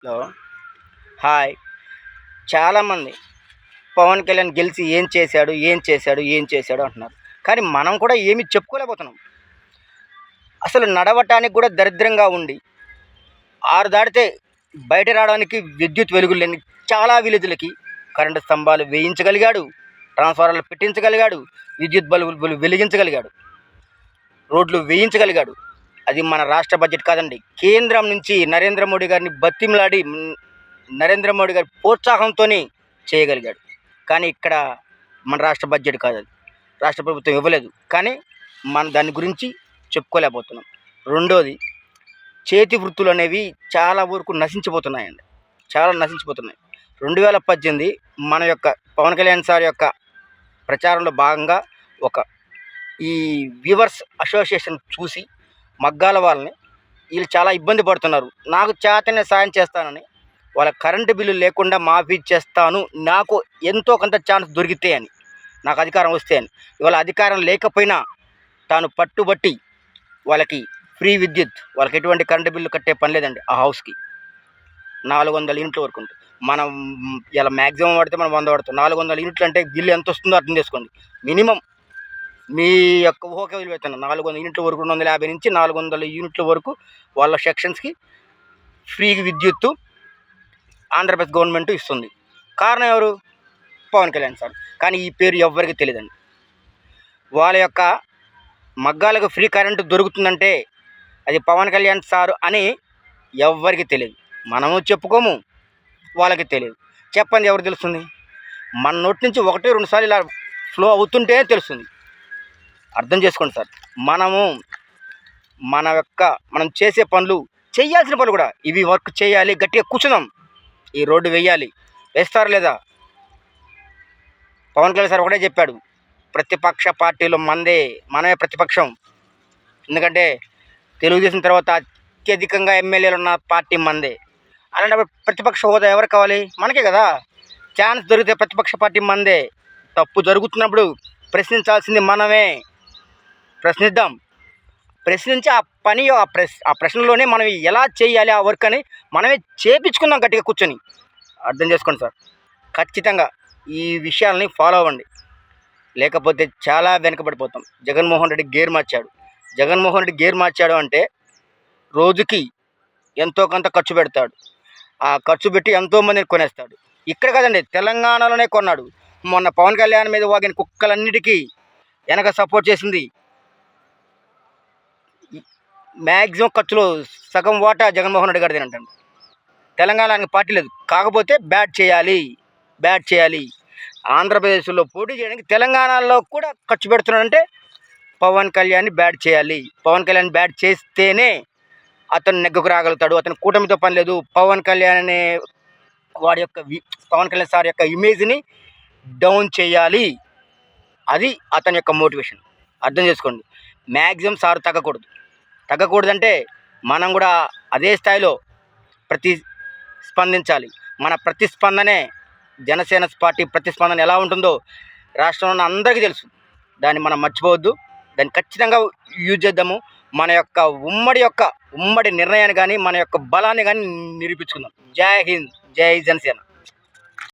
Hello. Hi. చాలామంది పవన్ కళ్యాణ్ గెలిచి ఏం చేశాడు, ఏం చేశాడు, ఏం చేశాడు అంటున్నారు. కానీ మనం కూడా ఏమి చెప్పుకోలేకపోతున్నాం. అసలు నడవటానికి కూడా దరిద్రంగా ఉండి 6 దాటితే బయట రావడానికి విద్యుత్ వెలుగులు లేని చాలా విలేజ్లకి కరెంటు స్తంభాలు వేయించగలిగాడు, ట్రాన్స్ఫార్మర్లు పెట్టించగలిగాడు, విద్యుత్ బల్బులు వెలిగించగలిగాడు, రోడ్లు వేయించగలిగాడు. అది మన రాష్ట్ర బడ్జెట్ కాదండి, కేంద్రం నుంచి నరేంద్ర మోడీ గారిని బతిమలాడి నరేంద్ర మోడీ గారి ప్రోత్సాహంతోనే చేయగలిగాడు. కానీ ఇక్కడ మన రాష్ట్ర బడ్జెట్ కాదు, అది రాష్ట్ర ప్రభుత్వం ఇవ్వలేదు. కానీ మనం దాని గురించి చెప్పుకోలేకపోతున్నాం. రెండోది, చేతి వృత్తులు అనేవి చాలా వరకు నశించిపోతున్నాయండి, చాలా నశించిపోతున్నాయి. 2018 మన యొక్క పవన్ కళ్యాణ్ సార్ యొక్క ప్రచారంలో భాగంగా ఒక ఈ వీవర్స్ అసోసియేషన్ చూసి మగ్గాల వాళ్ళని వీళ్ళు చాలా ఇబ్బంది పడుతున్నారు, నాకు చేతనే సాయం చేస్తానని, వాళ్ళ కరెంటు బిల్లు లేకుండా మాఫీ చేస్తాను, నాకు ఎంతో కొంత ఛాన్స్ దొరికితే అని, నాకు అధికారం వస్తే అని. ఇవాళ అధికారం లేకపోయినా తాను పట్టుబట్టి వాళ్ళకి ఫ్రీ విద్యుత్, వాళ్ళకి ఎటువంటి కరెంటు బిల్లు కట్టే పని లేదండి. ఆ హౌస్కి 400 యూనిట్ల వరకు ఉంటుంది. మనం ఇలా మ్యాక్సిమం పడితే మనం 100 పడుతుంది. 400 యూనిట్లు అంటే బిల్లు ఎంత వస్తుందో అర్థం చేసుకోండి. మినిమం మీ యొక్క ఊహకే వదిలిపెడుతున్నా, 400 యూనిట్ల వరకు, 250 నుంచి 400 యూనిట్ల వరకు వాళ్ళ సెక్షన్స్కి ఫ్రీ విద్యుత్తు ఆంధ్రప్రదేశ్ గవర్నమెంట్ ఇస్తుంది. కారణం ఎవరు? పవన్ కళ్యాణ్ సార్. కానీ ఈ పేరు ఎవ్వరికి తెలియదండి. వాళ్ళ యొక్క మగ్గాలకు ఫ్రీ కరెంటు దొరుకుతుందంటే అది పవన్ కళ్యాణ్ సారు అని ఎవ్వరికి తెలియదు. మనము చెప్పుకోము, వాళ్ళకి తెలియదు. చెప్పండి, ఎవరు తెలుస్తుంది? మన నోటి నుంచి 1-2 సార్లు ఇలా ఫ్లో అవుతుంటే తెలుస్తుంది. అర్థం చేసుకోండి సార్. మనం చేసే పనులు, చేయాల్సిన పనులు కూడా ఇవి వర్క్ చేయాలి, గట్టిగా కూర్చున్నాం, ఈ రోడ్డు వేయాలి, వేస్తారా లేదా? పవన్ కళ్యాణ్ సార్ ఒకటే చెప్పాడు, ప్రతిపక్ష పార్టీలో మనమే ప్రతిపక్షం. ఎందుకంటే తెలుగుదేశం తర్వాత అత్యధికంగా ఎమ్మెల్యేలు ఉన్న పార్టీ మందే. అలాంటప్పుడు ప్రతిపక్ష హోదా ఎవరు కావాలి? మనకే కదా. ఛాన్స్ దొరికితే ప్రతిపక్ష పార్టీ మందే. తప్పు జరుగుతున్నప్పుడు ప్రశ్నించాల్సింది మనమే. ప్రశ్నిద్దాం, ప్రశ్నించి ఆ ప్రశ్నలోనే మనం ఎలా చేయాలి ఆ వర్క్ అని మనమే చేపించుకుందాం గట్టిగా కూర్చొని. అర్థం చేసుకోండి సార్. ఖచ్చితంగా ఈ విషయాల్ని ఫాలో అవ్వండి, లేకపోతే చాలా వెనుకబడిపోతాం. జగన్మోహన్ రెడ్డి గేర్ మార్చాడు అంటే రోజుకి ఎంతో కొంత ఖర్చు పెడతాడు. ఆ ఖర్చు పెట్టి ఎంతోమందిని కొనేస్తాడు. ఇక్కడ కదండి, తెలంగాణలోనే కొన్నాడు. మొన్న పవన్ కళ్యాణ్ మీద వాగిన కుక్కలన్నిటికీ వెనక సపోర్ట్ చేసింది. మ్యాక్సిమం ఖర్చులో సగం వాటా జగన్మోహన్ రెడ్డి గారిది అంటాడు. తెలంగాణకి పార్టీ లేదు, కాకపోతే బ్యాట్ చేయాలి. ఆంధ్రప్రదేశ్లో పోటీ చేయడానికి తెలంగాణలో కూడా ఖర్చు పెడుతున్నాడంటే పవన్ కళ్యాణ్ని బ్యాట్ చేయాలి. పవన్ కళ్యాణ్ బ్యాట్ చేస్తేనే అతను నెగ్గుకు రాగలుగుతాడు. అతను కూటమితో పని లేదు. పవన్ కళ్యాణ్ సార్ యొక్క ఇమేజ్ని డౌన్ చేయాలి. అది అతని యొక్క మోటివేషన్. అర్థం చేసుకోండి. మ్యాక్సిమం సార్ తగ్గకూడదంటే మనం కూడా అదే స్థాయిలో ప్రతిస్పందించాలి. మన ప్రతిస్పందనే జనసేన పార్టీ ప్రతిస్పందన ఎలా ఉంటుందో రాష్ట్రంలో ఉన్న అందరికీ తెలుసు. దాన్ని మనం మర్చిపోవద్దు, దాన్ని ఖచ్చితంగా యూజ్ చేద్దాము. మన యొక్క ఉమ్మడి నిర్ణయాన్ని కానీ, మన యొక్క బలాన్ని కానీ నిరూపించుకుందాం. జై హింద్, జై జనసేన.